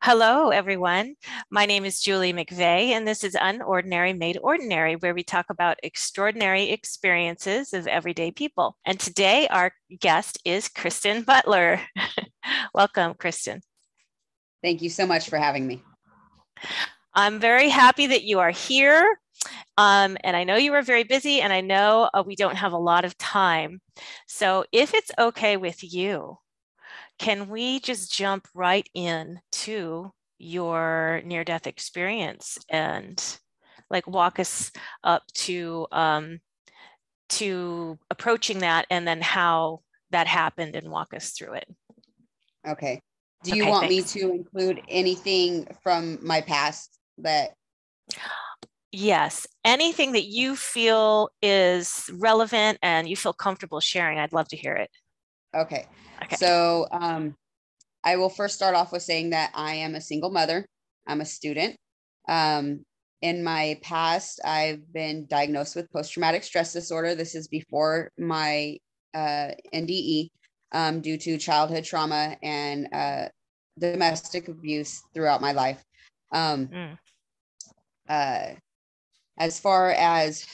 Hello, everyone. My name is Julie McVey, and this is Unordinary Made Ordinary, where we talk about extraordinary experiences of everyday people. And today, our guest is Kristin Butler. Welcome, Kristen. Thank you so much for having me. I'm very happy that you are here. And I know you are very busy, and I know we don't have a lot of time. So, if it's okay with you, can we just jump right in to your near-death experience and like walk us up to approaching that and then how that happened and walk us through it? Okay. Do you Okay, want me thanks. to include anything from my past that, Yes, anything that you feel is relevant and you feel comfortable sharing, I'd love to hear it. okay. Okay. So, I will first start off with saying that I am a single mother. I'm a student. In my past, I've been diagnosed with post-traumatic stress disorder. This is before my NDE, due to childhood trauma and domestic abuse throughout my life. Um, Mm. uh, as far as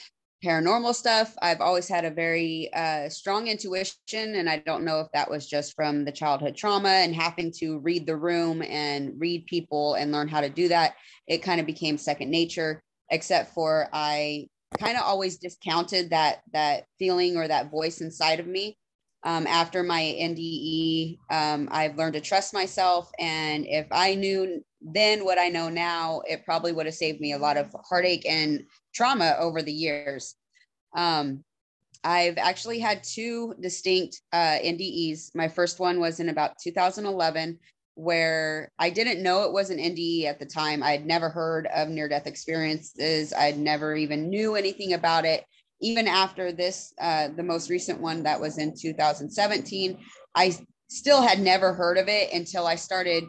paranormal stuff, I've always had a very strong intuition, and I don't know if that was just from the childhood trauma and having to read the room and read people and learn how to do that. It kind of became second nature, except for I kind of always discounted that feeling or that voice inside of me. After my NDE, I've learned to trust myself, and if I knew then what I know now, it probably would have saved me a lot of heartache and trauma over the years. Um, I've actually had two distinct NDEs. My first one was in about 2011, where I didn't know it was an NDE at the time. I'd never heard of near-death experiences. I'd never even knew anything about it. Even after this, the most recent one that was in 2017, I still had never heard of it until I started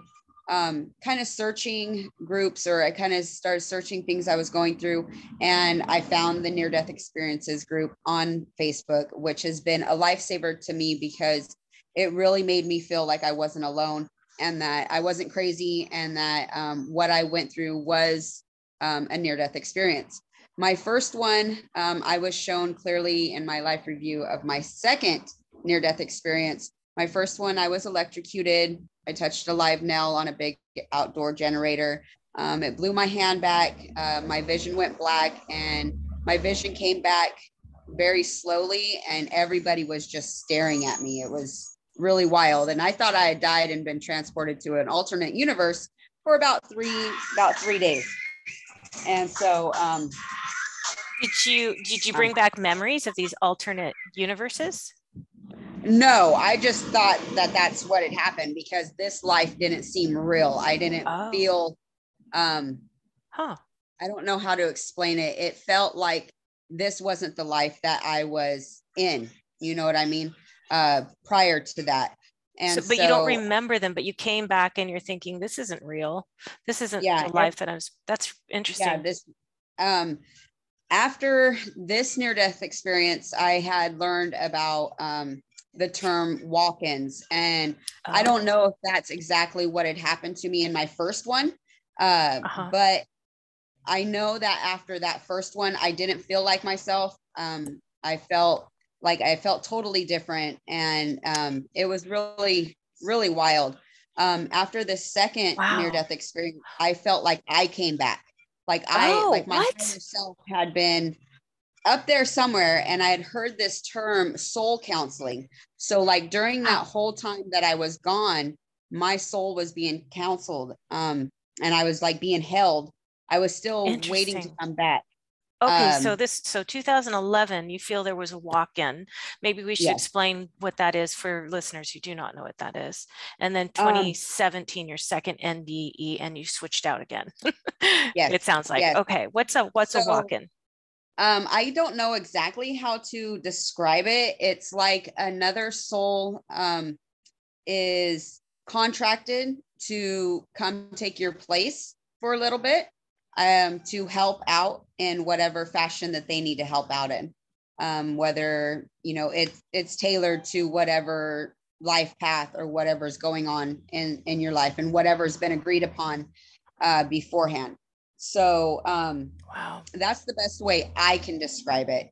kind of searching groups, or I kind of started searching things I was going through. And I found the near death experiences group on Facebook, which has been a lifesaver to me because it really made me feel like I wasn't alone and that I wasn't crazy, and that what I went through was a near death experience. My first one, I was shown clearly in my life review of my second near death experience. My first one, I was electrocuted. I touched a live nail on a big outdoor generator. It blew my hand back. My vision went black, and my vision came back very slowly, and everybody was just staring at me. It was really wild, and I thought I had died and been transported to an alternate universe for about three days. And so, Did you um, bring back memories of these alternate universes? no, I just thought that that's what had happened because this life didn't seem real. I didn't Oh, feel um huh. I don't know how to explain it. It felt like this wasn't the life that I was in. You know what I mean? Prior to that. So, And but you don't so, remember them, but you came back and you're thinking, this isn't real. This isn't yeah, the life that I was. That's yeah, interesting. this, um, after this near death experience, I had learned about the term walk ins. And I don't Oh, know if that's exactly what had happened to me in my first one. uh-huh. But I know that after that first one, I didn't feel like myself. I felt totally different, and it was really, really wild. After the second near Wow. death experience, I felt like I came back, Oh, like my higher what? self had been up there somewhere, and I had heard this term soul counseling. So, like during that Wow. whole time that I was gone, my soul was being counseled, and I was like being held. I was still waiting to Interesting. come back. Okay, Um, so 2011, you feel there was a walk-in. Maybe we should yes. explain what that is for listeners who do not know what that is. And then Um, 2017, your second NDE, and you switched out again. It yes. sounds like. Yes. Okay, what's a So, walk-in? I don't know exactly how to describe it. It's like another soul is contracted to come take your place for a little bit, to help out in whatever fashion that they need to help out in. Whether it's tailored to whatever life path or whatever's going on in your life and whatever's been agreed upon beforehand. So Wow. that's the best way I can describe it.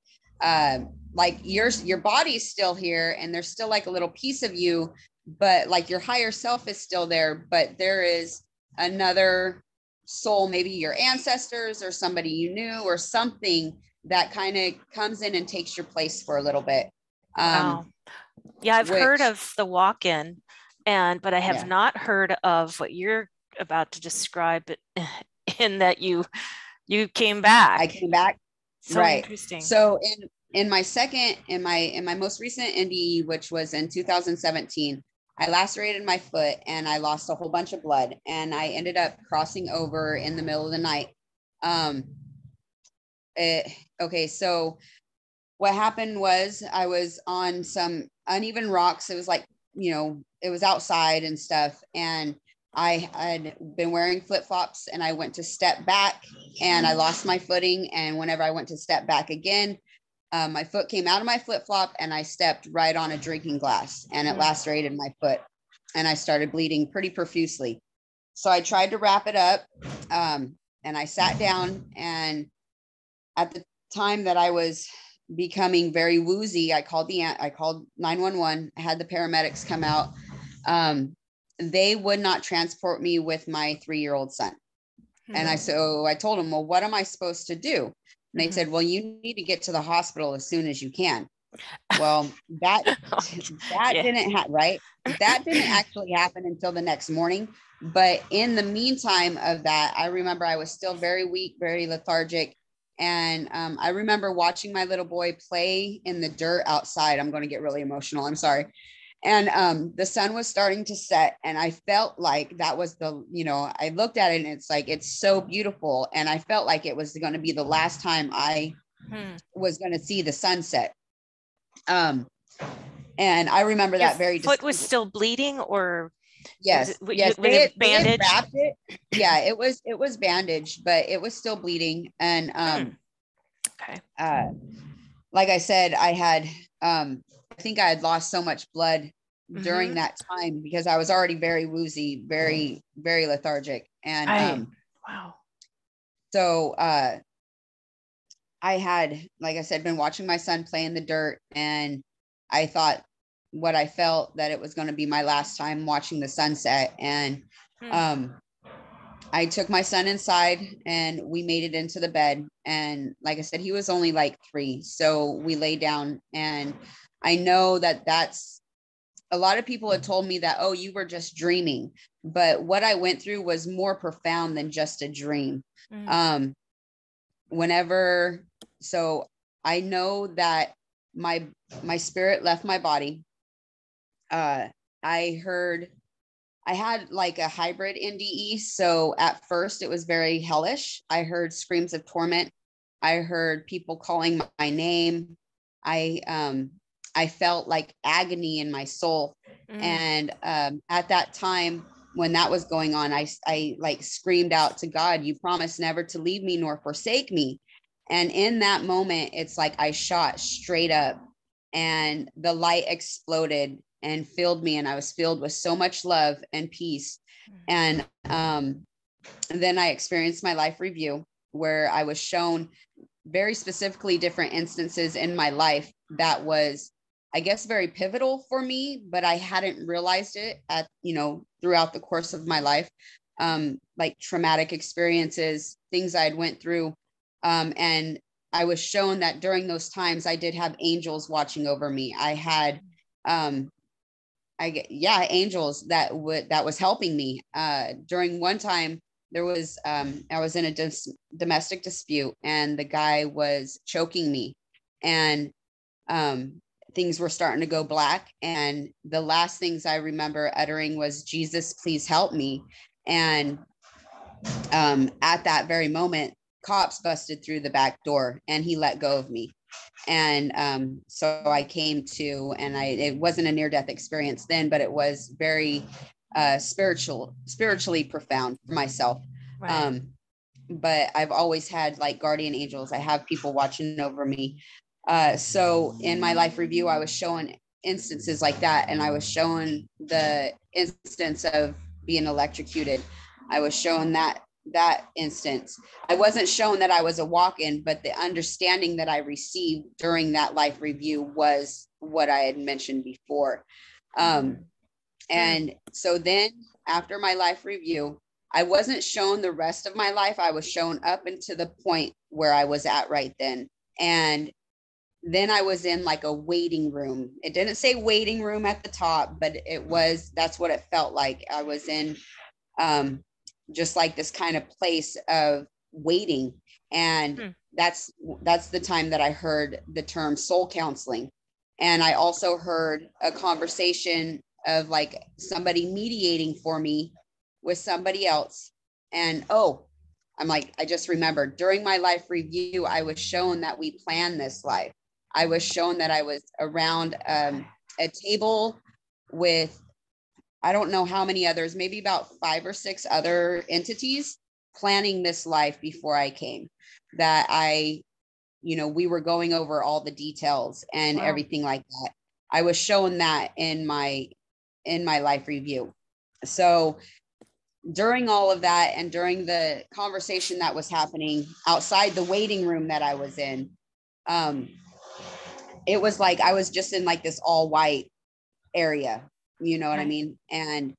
Like your body's still here and there's still like a little piece of you, but like your higher self is still there, but there is another soul, maybe your ancestors or somebody you knew or something that kind of comes in and takes your place for a little bit. Wow. Yeah, I've heard of the walk-in, but I have not heard of what you're about to describe, in that you came back. I came back. So right. Interesting. So in my most recent NDE, which was in 2017, I lacerated my foot and I lost a whole bunch of blood, and I ended up crossing over in the middle of the night. Okay, so what happened was I was on some uneven rocks. It was like, it was outside and stuff. And I had been wearing flip-flops and I went to step back and I lost my footing. And whenever I went to step back again, my foot came out of my flip-flop and I stepped right on a drinking glass and it lacerated my foot and I started bleeding pretty profusely. So I tried to wrap it up and I sat down, and at the time that I was becoming very woozy, I called 911. I had the paramedics come out. They would not transport me with my 3-year-old son. And I told them, well, what am I supposed to do? And they said, well, you need to get to the hospital as soon as you can. Well, that didn't happen, right? That didn't actually happen until the next morning. But in the meantime of that, I remember I was still very weak, very lethargic. And I remember watching my little boy play in the dirt outside. I'm going to get really emotional. I'm sorry. And the sun was starting to set. And I felt like that was I looked at it and it's like, it's so beautiful. And I felt like it was going to be the last time I was going to see the sunset. And I remember Your that very foot was still bleeding, or yes, yes, they had bandaged? wrapped it. Yeah, it was bandaged, but it was still bleeding. And okay. Like I said, I think I had lost so much blood during that time because I was already very woozy, very, very lethargic. And wow. So I had, like I said, been watching my son play in the dirt, and I thought what I felt that it was going to be my last time watching the sunset. And I took my son inside and we made it into the bed. And like I said, he was only like 3. So we lay down, and I know that that's a lot of people had told me that, oh, you were just dreaming. But what I went through was more profound than just a dream. So I know that my spirit left my body. I had like a hybrid NDE. So at first it was very hellish. I heard screams of torment. I heard people calling my name. I felt like agony in my soul. And at that time when that was going on, I like screamed out to God, you promised never to leave me nor forsake me. And in that moment, it's like I shot straight up and the light exploded and filled me. And I was filled with so much love and peace. And then I experienced my life review, where I was shown very specifically different instances in my life that was, I guess, very pivotal for me, but I hadn't realized it throughout the course of my life, like traumatic experiences, things I had went through. And I was shown that during those times I did have angels watching over me. I had, angels that was helping me. During one time there was, I was in a domestic dispute, and the guy was choking me, and, things were starting to go black. And the last things I remember uttering was, Jesus, please help me. And, at that very moment, cops busted through the back door and he let go of me. And so I came to, and it wasn't a near-death experience then, but it was very spiritually profound for myself. Right. But I've always had like guardian angels. I have people watching over me. So in my life review, I was shown instances like that. And I was shown the instance of being electrocuted. I was shown that instance. I wasn't shown that I was a walk-in, but the understanding that I received during that life review was what I had mentioned before. And so then after my life review, I wasn't shown the rest of my life. I was shown up into the point where I was at right then. And then I was in like a waiting room. It didn't say waiting room at the top, but that's what it felt like. I was in just like this kind of place of waiting. And that's the time that I heard the term soul counseling. And I also heard a conversation of like somebody mediating for me with somebody else. And I'm like, I just remembered during my life review, I was shown that we planned this life. I was shown that I was around a table with, I don't know how many others, maybe about 5 or 6 other entities planning this life before I came, that we were going over all the details and everything like that. I was shown that in my life review. So during all of that and during the conversation that was happening outside the waiting room that I was in, it was like I was just in like this all white area, you know what I mean? And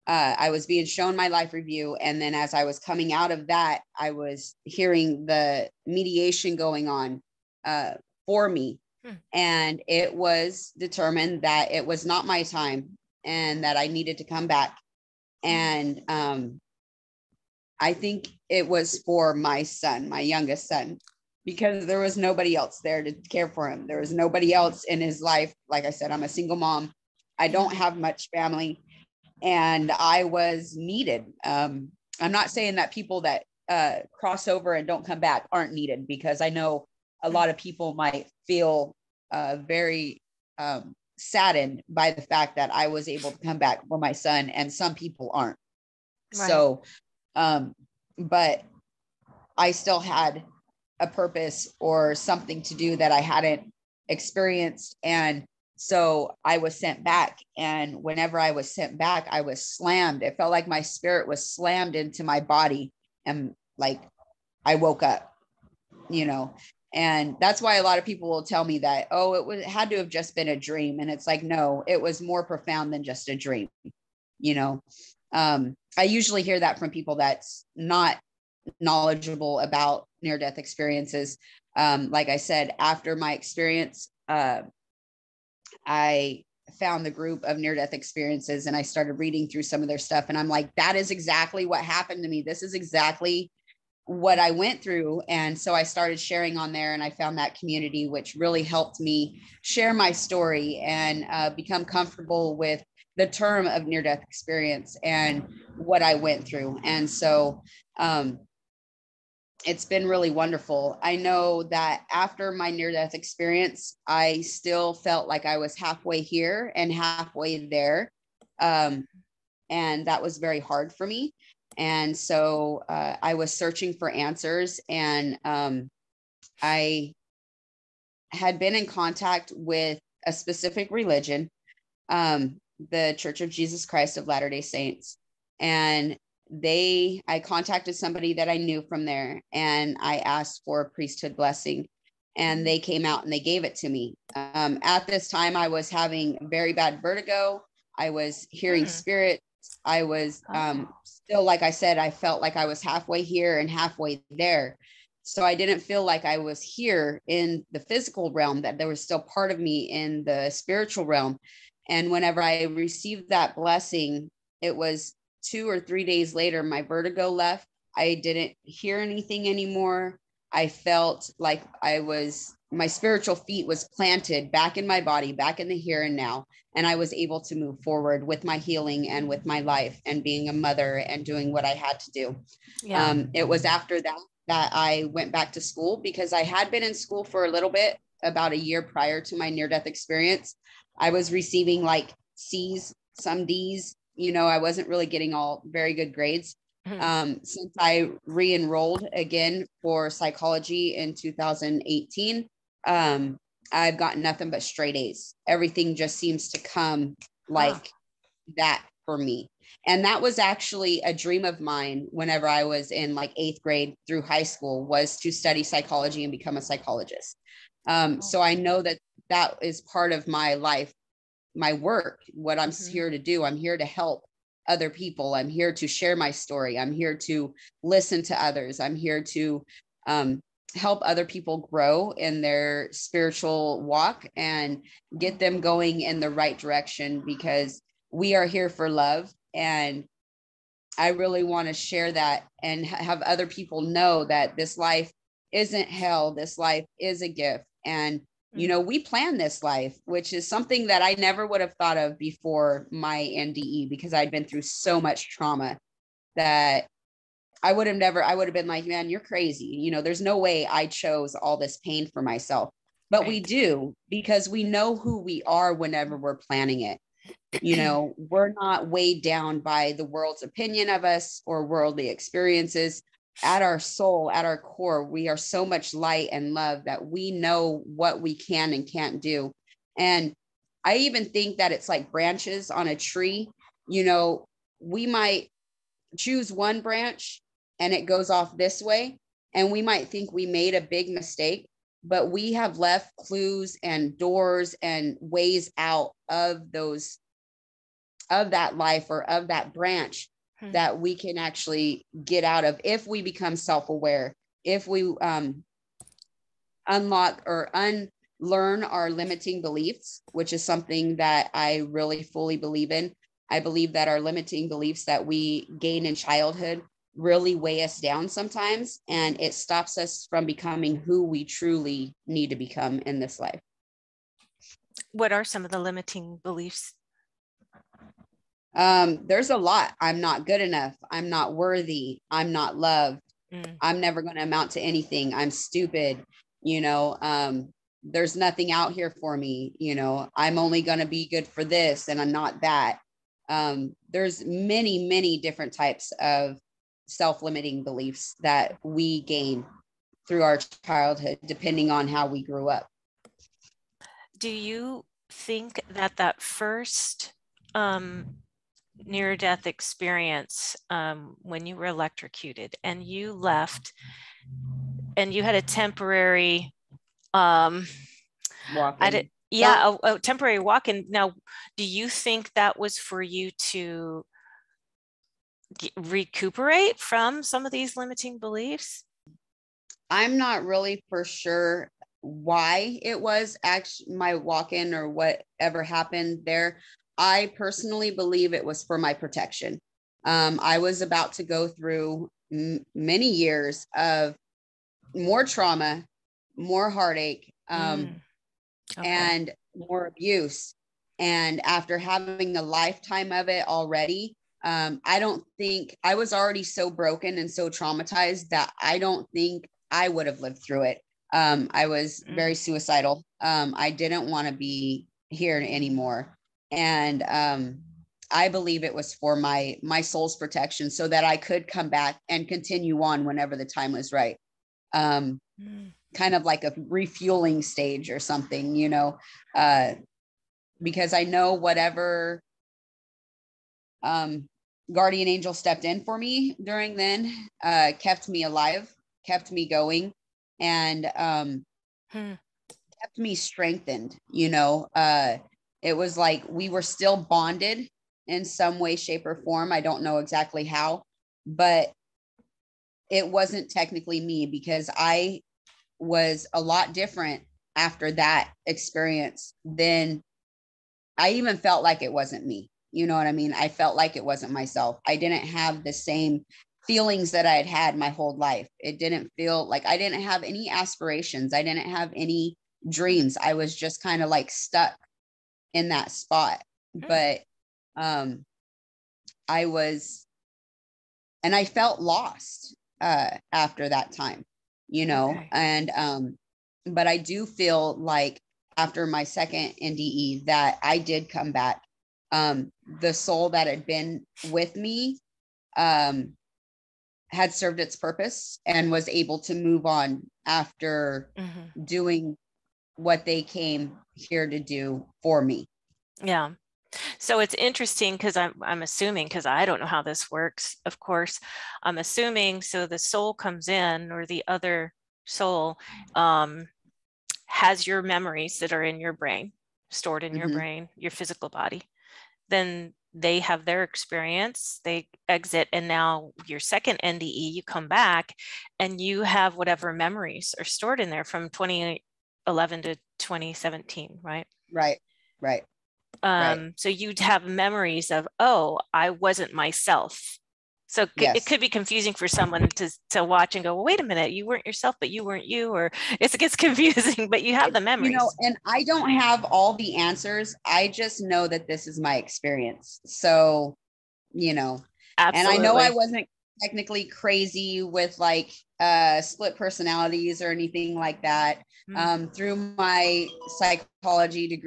I was being shown my life review. And then as I was coming out of that, I was hearing the mediation going on for me. And it was determined that it was not my time and that I needed to come back. And I think it was for my son, my youngest son, because there was nobody else there to care for him. There was nobody else in his life. Like I said, I'm a single mom. I don't have much family, and I was needed. I'm not saying that people that cross over and don't come back aren't needed, because I know a lot of people might feel very saddened by the fact that I was able to come back for my son, and some people aren't. Right. So, but I still had a purpose or something to do that I hadn't experienced. And so I was sent back. And whenever I was sent back, I was slammed. It felt like my spirit was slammed into my body. And like, I woke up, and that's why a lot of people will tell me that, it had to have just been a dream. And it's like, no, it was more profound than just a dream. I usually hear that from people that's not knowledgeable about near-death experiences. Like I said, after my experience, I found the group of near-death experiences and I started reading through some of their stuff. And I'm like, that is exactly what happened to me. This is exactly what I went through. And so I started sharing on there, and I found that community, which really helped me share my story and become comfortable with the term of near-death experience and what I went through. And so it's been really wonderful. I know that after my near-death experience, I still felt like I was halfway here and halfway there. And that was very hard for me. And so I was searching for answers, and I had been in contact with a specific religion, the Church of Jesus Christ of Latter-day Saints. And I contacted somebody that I knew from there, and I asked for a priesthood blessing, and they came out and they gave it to me. At this time, I was having very bad vertigo. I was hearing spirits. I was still, like I said, I felt like I was halfway here and halfway there. So I didn't feel like I was here in the physical realm, that there was still part of me in the spiritual realm. And whenever I received that blessing, it was 2 or 3 days later, my vertigo left. I didn't hear anything anymore. I felt like my spiritual feet was planted back in my body, back in the here and now. And I was able to move forward with my healing and with my life and being a mother and doing what I had to do. Yeah. It was after that I went back to school, because I had been in school for a little bit, about a year prior to my near-death experience. I was receiving like C's, some D's. I wasn't really getting all very good grades. Since I re-enrolled again for psychology in 2018, I've gotten nothing but straight A's. Everything just seems to come like that for me. And that was actually a dream of mine whenever I was in like 8th grade through high school, was to study psychology and become a psychologist. So I know that that is part of my life, my work, what I'm here to do. I'm here to help other people. I'm here to share my story. I'm here to listen to others. I'm here to help other people grow in their spiritual walk and get them going in the right direction, because we are here for love. And I really want to share that and have other people know that this life isn't hell. This life is a gift. And, you know, we plan this life, which is something that I never would have thought of before my NDE, because I'd been through so much trauma that I would have been like, man, you're crazy. You know, there's no way I chose all this pain for myself. But we do, because we know who we are whenever we're planning it. You know, we're not weighed down by the world's opinion of us or worldly experiences. At our soul, at our core, we are so much light and love that we know what we can and can't do. And I even think that it's like branches on a tree. You know, we might choose one branch and it goes off this way, and we might think we made a big mistake, but we have left clues and doors and ways out of those, of that life or of that branch that we can actually get out of if we become self-aware, if we unlock or unlearn our limiting beliefs, which is something that I really fully believe in. I believe that our limiting beliefs that we gain in childhood really weigh us down sometimes, and it stops us from becoming who we truly need to become in this life. What are some of the limiting beliefs? There's a lot. I'm not good enough. I'm not worthy. I'm not loved. I'm never going to amount to anything. I'm stupid. You know, there's nothing out here for me. You know, I'm only going to be good for this and I'm not that. There's many, many different types of self-limiting beliefs that we gain through our childhood, depending on how we grew up. Do you think that that first near-death experience, when you were electrocuted and you left and you had a temporary walk-in. A temporary walk-in. Now, do you think that was for you to recuperate from some of these limiting beliefs? I'm not really for sure why it was actually my walk-in or whatever happened there. I personally believe it was for my protection. I was about to go through many years of more trauma, more heartache, and more abuse. And after having a lifetime of it already, I don't think I was already so broken and so traumatized that I don't think I would have lived through it. I was very suicidal. I didn't want to be here anymore. And I believe it was for my soul's protection, so that I could come back and continue on whenever the time was right. Kind of like a refueling stage or something, you know, because I know whatever guardian angel stepped in for me during then kept me alive, kept me going, and kept me strengthened. You know, it was like we were still bonded in some way, shape, or form. I don't know exactly how, but it wasn't technically me, because I was a lot different after that experience. Then I even felt like it wasn't me. You know what I mean? I felt like it wasn't myself. I didn't have the same feelings that I had had my whole life. It didn't feel like I didn't have any aspirations. I didn't have any dreams. I was just kind of like stuck in that spot. But I was, and I felt lost after that time, you know. And but I do feel like after my second NDE that I did come back. The soul that had been with me had served its purpose and was able to move on after doing what they came here to do for me. Yeah. So it's interesting because I'm assuming, because I don't know how this works, of course, I'm assuming, so the soul comes in, or the other soul has your memories that are in your brain, stored in your brain, your physical body. Then they have their experience, they exit, and now your second NDE, you come back and you have whatever memories are stored in there from 2011 to 2017, right? Right. So you'd have memories of, oh, I wasn't myself. So it could be confusing for someone to watch and go, well, wait a minute, you weren't yourself, but you weren't you, or it gets confusing, but you have the memories. And I don't have all the answers. I just know that this is my experience. So, Absolutely. And I know I wasn't technically crazy with like split personalities or anything like that. Through my psychology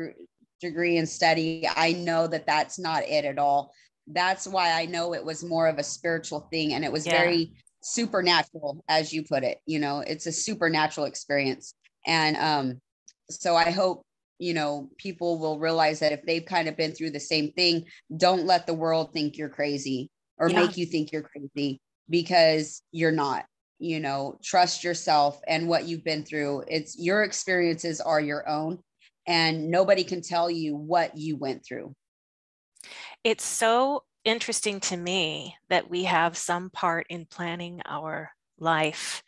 degree and study, I know that that's not it at all. That's why I know it was more of a spiritual thing, and it was very supernatural, as you put it. It's a supernatural experience. And so I hope people will realize that if they've kind of been through the same thing, don't let the world think you're crazy or make you think you're crazy, because you're not. Trust yourself and what you've been through. It's your experiences are your own, and nobody can tell you what you went through. It's so interesting to me that we have some part in planning our life.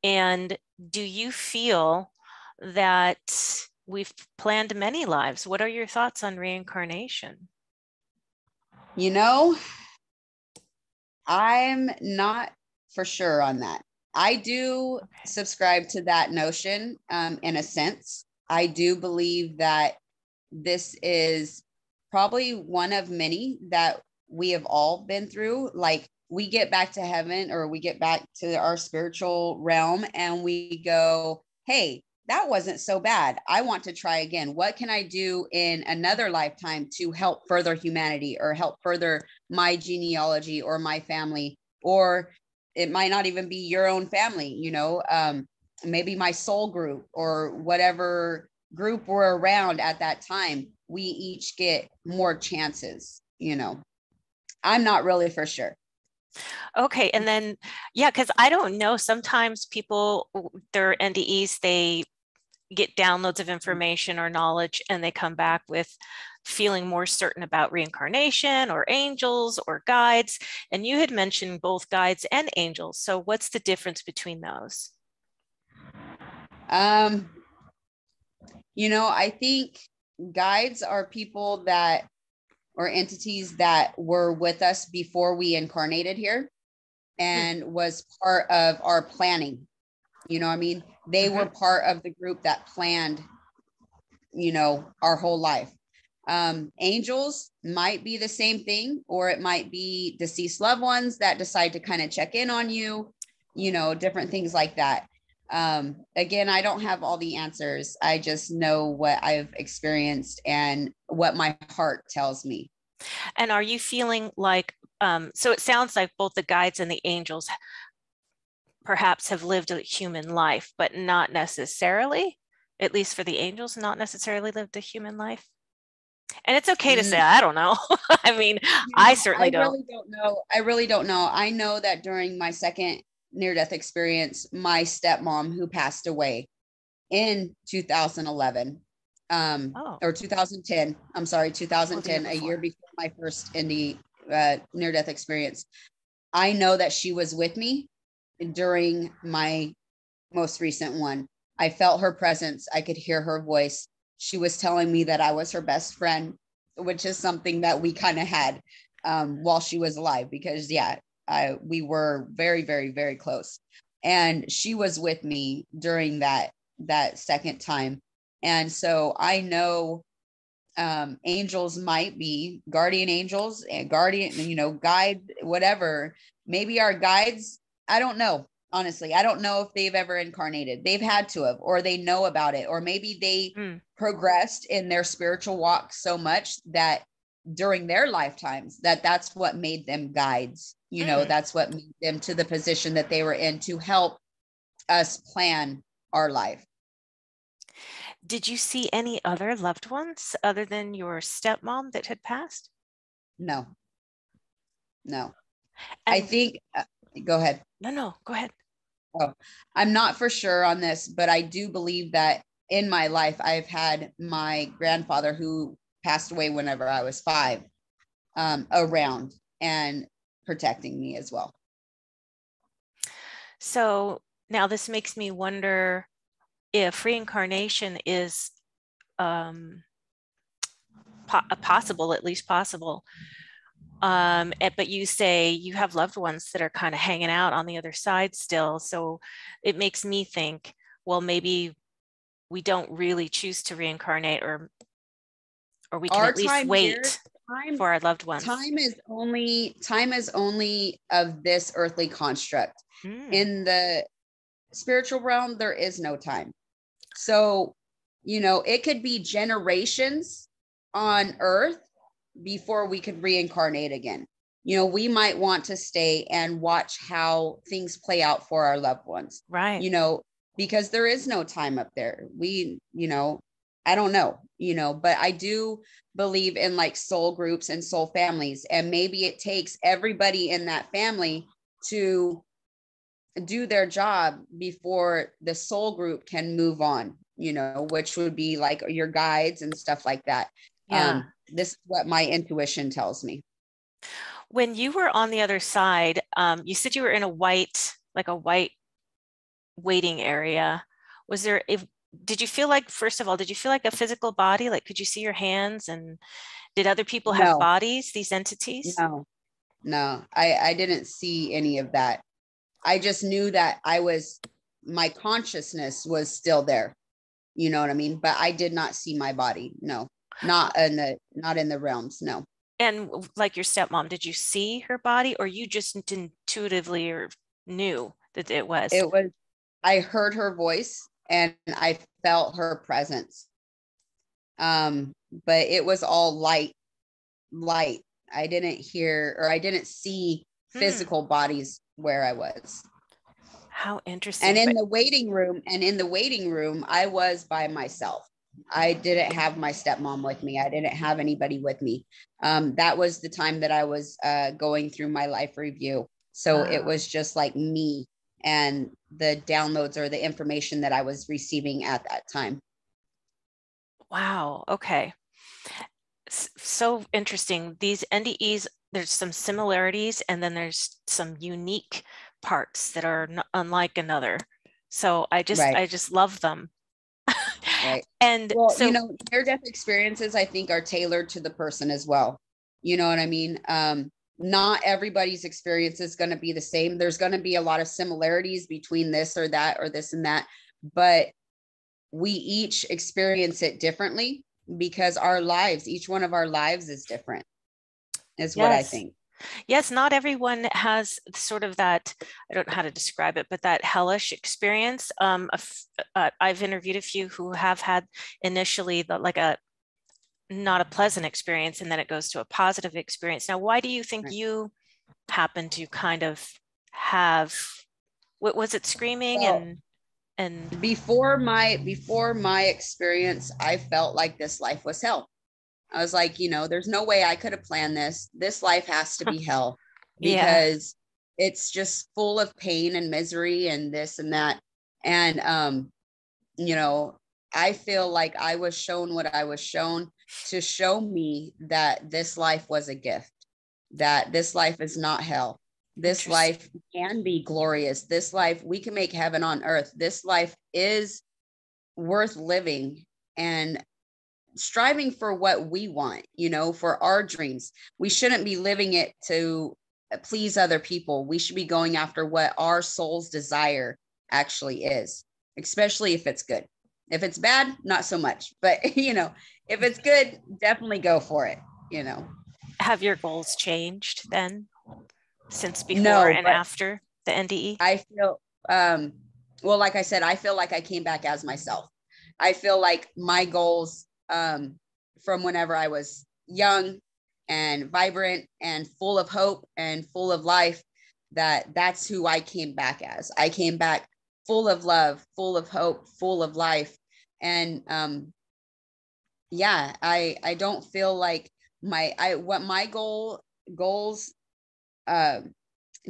And do you feel that we've planned many lives? What are your thoughts on reincarnation? I'm not for sure on that. I do subscribe to that notion in a sense. I do believe that this is probably one of many that we have all been through. Like, we get back to heaven, or we get back to our spiritual realm, and we go, hey, that wasn't so bad. I want to try again. What can I do in another lifetime to help further humanity, or help further my genealogy or my family? Or it might not even be your own family, maybe my soul group or whatever group we're around at that time. We each get more chances. I'm not really for sure. Okay. And then, because I don't know, sometimes people, their NDEs, they get downloads of information or knowledge, and they come back with feeling more certain about reincarnation or angels or guides. And you had mentioned both guides and angels. So what's the difference between those? I think guides are people that, or entities that were with us before we incarnated here and was part of our planning. They were part of the group that planned, our whole life. Angels might be the same thing, or it might be deceased loved ones that decide to kind of check in on you, different things like that. Again, I don't have all the answers. I just know what I've experienced and what my heart tells me. And are you feeling like, so it sounds like both the guides and the angels perhaps have lived a human life, but not necessarily, at least for the angels, not necessarily lived a human life? And it's okay to say, I don't know. I mean, I certainly don't. I really don't know. I know that during my second near-death experience, my stepmom, who passed away in 2011, or 2010, I'm sorry, 2010, a year before my first near-death experience, I know that she was with me during my most recent one. I felt her presence. I could hear her voice. She was telling me that I was her best friend, which is something that we kind of had while she was alive, because we were very, very, very close. And she was with me during that second time. And so I know angels might be guardian angels and guardian, guide, whatever. Maybe our guides, I don't know. Honestly, I don't know if they've ever incarnated. They've had to have, or they know about it, or maybe they progressed in their spiritual walk so much that during their lifetimes that's what made them guides. That's what made them to the position that they were in to help us plan our life. Did you see any other loved ones other than your stepmom that had passed? No, no. I And think, go ahead. no, go ahead. Oh, I'm not for sure on this, but I do believe that in my life, I've had my grandfather who passed away whenever I was 5, around and protecting me as well. So now this makes me wonder if reincarnation is possible, at least possible. But you say you have loved ones that are kind of hanging out on the other side still. So it makes me think, well, maybe we don't really choose to reincarnate, or we can Our at least time here, wait for our loved ones. time is only of this earthly construct. In the spiritual realm, there is no time. So, it could be generations on earth before we could reincarnate again. We might want to stay and watch how things play out for our loved ones. Right. Because there is no time up there. I don't know, but I do believe in like soul groups and soul families. And maybe it takes everybody in that family to do their job before the soul group can move on, which would be like your guides and stuff like that. Yeah. This is what my intuition tells me. When you were on the other side, you said you were in a white waiting area. Did you feel like, first of all, did you feel like a physical body? Like, could you see your hands, and did other people have No, bodies, these entities? no, I didn't see any of that. I just knew that my consciousness was still there. You know what I mean? But I did not see my body. No, not in the realms. No. And like your stepmom, did you see her body, or you just intuitively or knew that it was? I heard her voice and I felt her presence. But it was all light. I didn't hear, or I didn't see physical bodies where I was. How interesting. And in the waiting room, I was by myself. I didn't have my stepmom with me. I didn't have anybody with me. That was the time that I was going through my life review. So it was just like me and the downloads or the information that I was receiving at that time. Wow. Okay. So interesting. These NDEs, there's some similarities, and then there's some unique parts that are unlike another. So I just love them. Right. And well, so, near-death experiences, I think, are tailored to the person as well. You know what I mean? Not everybody's experience is going to be the same. There's going to be a lot of similarities between this or that or this and that, but we each experience it differently because each one of our lives is different, is what I think. Yes, not everyone has sort of that, I don't know how to describe it, but that hellish experience. I've interviewed a few who have had initially not a pleasant experience, and then it goes to a positive experience. Now, why do you think you happen to kind of have, what was it, screaming? Well, and before my experience, I felt like this life was hell. I was like, there's no way I could have planned this. This life has to be hell because it's just full of pain and misery and this and that. And, I feel like I was shown what I was shown to show me that this life was a gift, that this life is not hell. This life can be glorious. This life, we can make heaven on earth. This life is worth living and striving for what we want, for our dreams. We shouldn't be living it to please other people. We should be going after what our soul's desire actually is, especially if it's good. If it's bad, not so much. But, if it's good, definitely go for it, Have your goals changed then since before and after the NDE? I feel, well, like I said, I feel like I came back as myself. I feel like my goals from whenever I was young and vibrant and full of hope and full of life, that's who I came back as. I came back full of love, full of hope, full of life. And yeah, I don't feel like what my goals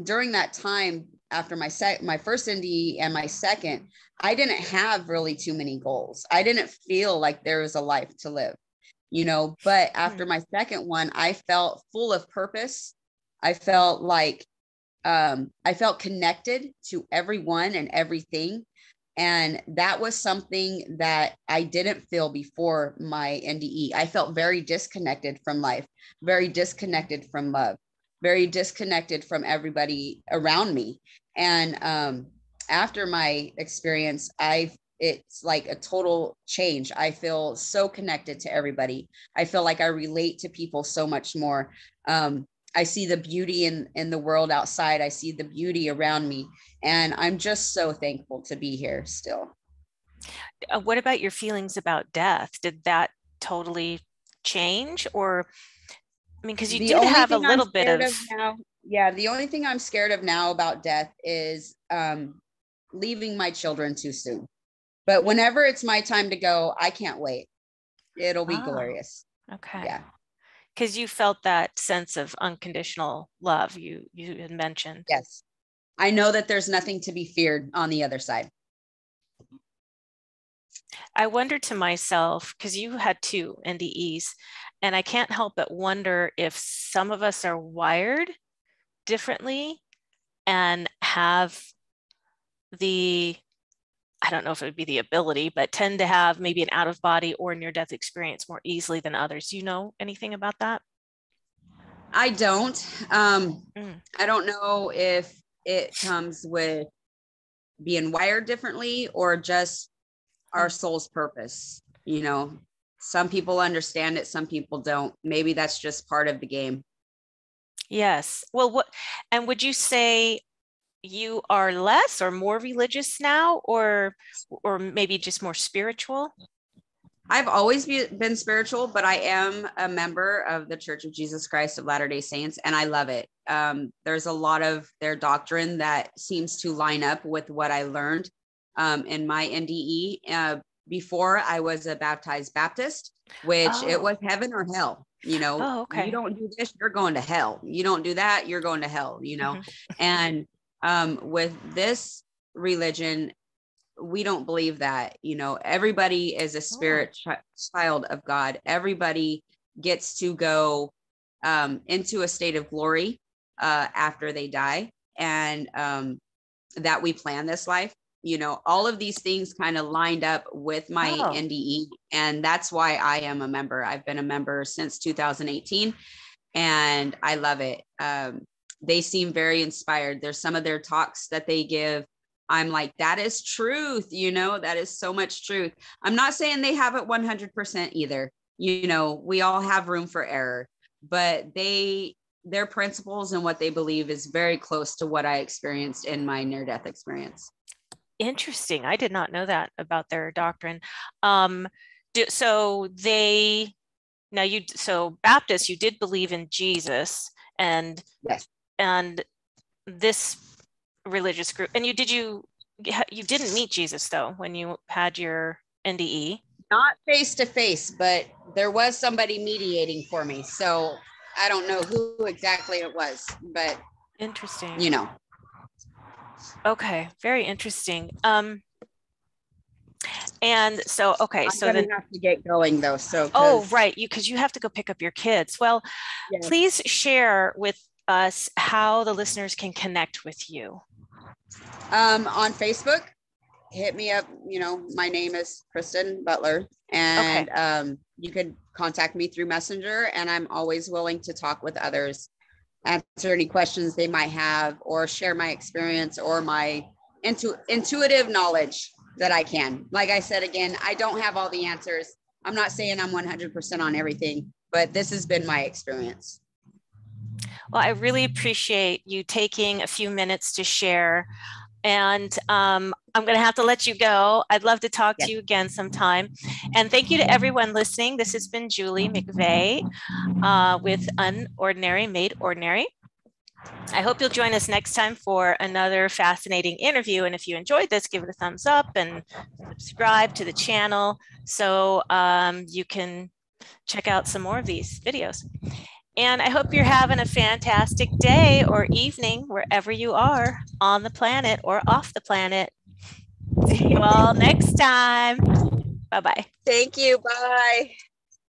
during that time after my first NDE and my second, I didn't have really too many goals. I didn't feel like there was a life to live, but after my second one, I felt full of purpose. I felt like I felt connected to everyone and everything. And that was something that I didn't feel before my NDE. I felt very disconnected from life, very disconnected from love, very disconnected from everybody around me. And after my experience, it's like a total change. I feel so connected to everybody. I feel like I relate to people so much more. I see the beauty in the world outside. I see the beauty around me. And I'm just so thankful to be here still. What about your feelings about death? Did that totally change? Or, I mean, because you did have a little bit of now, yeah, the only thing I'm scared of now about death is leaving my children too soon. But whenever it's my time to go, I can't wait. It'll be glorious. Okay. Yeah. Because you felt that sense of unconditional love you had mentioned. Yes. I know that there's nothing to be feared on the other side. I wonder to myself, because you had 2 NDEs, and I can't help but wonder if some of us are wired differently and have I don't know if it would be the ability, but tend to have maybe an out of body or near-death experience more easily than others. Do you know anything about that? I don't. I don't know if it comes with being wired differently or just our soul's purpose. Some people understand it, some people don't. Maybe that's just part of the game. Yes. Well, would you say you are less or more religious now, or maybe just more spiritual? I've always been spiritual, but I am a member of the Church of Jesus Christ of Latter-day Saints, and I love it. There's a lot of their doctrine that seems to line up with what I learned in my NDE. Before, I was a baptized Baptist, which it was heaven or hell. Okay. You don't do this, you're going to hell. You don't do that, you're going to hell. And with this religion, we don't believe that. Everybody is a spirit child of God. Everybody gets to go into a state of glory after they die, and that we plan this life. All of these things kind of lined up with my NDE, and that's why I am a member. I've been a member since 2018, and I love it. They seem very inspired. There's some of their talks that they give, I'm like, that is truth. That is so much truth. I'm not saying they have it 100% either. We all have room for error, but their principles and what they believe is very close to what I experienced in my near-death experience. Interesting. I did not know that about their doctrine. So Baptists, you did believe in Jesus, and yes, and this religious group, and you didn't meet Jesus though when you had your NDE? Not face to face, but there was somebody mediating for me. So I don't know who exactly it was, but interesting. Okay, very interesting. And so, okay, I'm gonna have to get going though. So right, because you have to go pick up your kids. Well, yes. Please share with us how the listeners can connect with you. On Facebook, hit me up. My name is Kristen Butler, and you can contact me through Messenger, and I'm always willing to talk with others, answer any questions they might have, or share my experience or my intuitive knowledge that I can. Like I said, again, I don't have all the answers. I'm not saying I'm 100% on everything, but this has been my experience. Well, I really appreciate you taking a few minutes to share. And I'm going to have to let you go. I'd love to talk to you again sometime. And thank you to everyone listening. This has been Julie McVey with Unordinary Made Ordinary. I hope you'll join us next time for another fascinating interview. And if you enjoyed this, give it a thumbs up and subscribe to the channel so you can check out some more of these videos. And I hope you're having a fantastic day or evening wherever you are on the planet or off the planet. See you all next time. Bye-bye. Thank you. Bye.